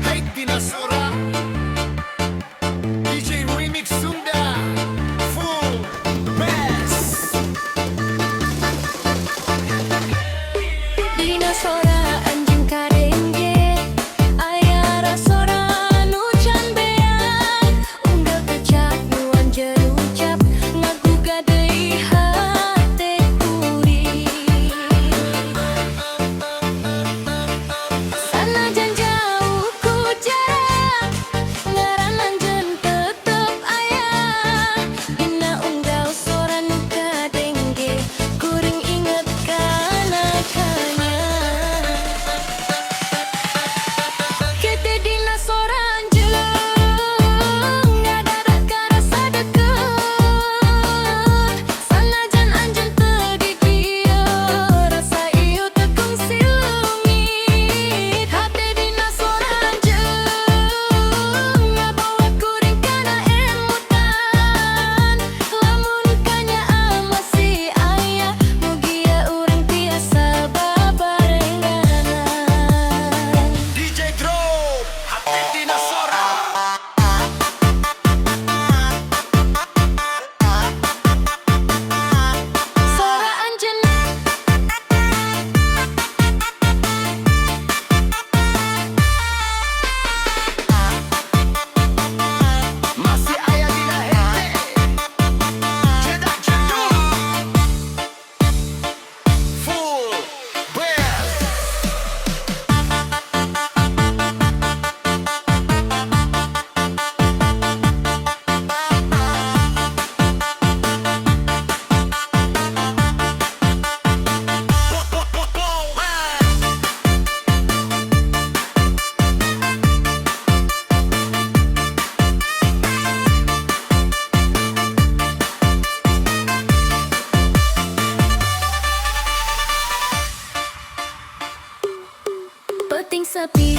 Hey Dinasora, DJ Remix Sunda, full bass. Dinasora anjing karenge, aya rasora nu can beak, unggal kecap nuan jerucap, ngaguga deui hate kuring. Sanajan jauh ku jarak, ngaran anjeun tetep aya, dina unggal sora nu kadengge, kuring inget kana kanya. Kete dinasora anjeun, ngadadak ka rasa deket, sanajan anjeun teu di dieu, rasa ieu teu kungsi leungit. Hate dinasora anjeun, ngabawa kuring kana emutan, lamun kanyaan masih aya, mugia urang tiasa babarenganan. DJ Drop, hati Dinasora. Sora anjeun Masih aya dina hete, jedak jeduk, full bass. Penting sepi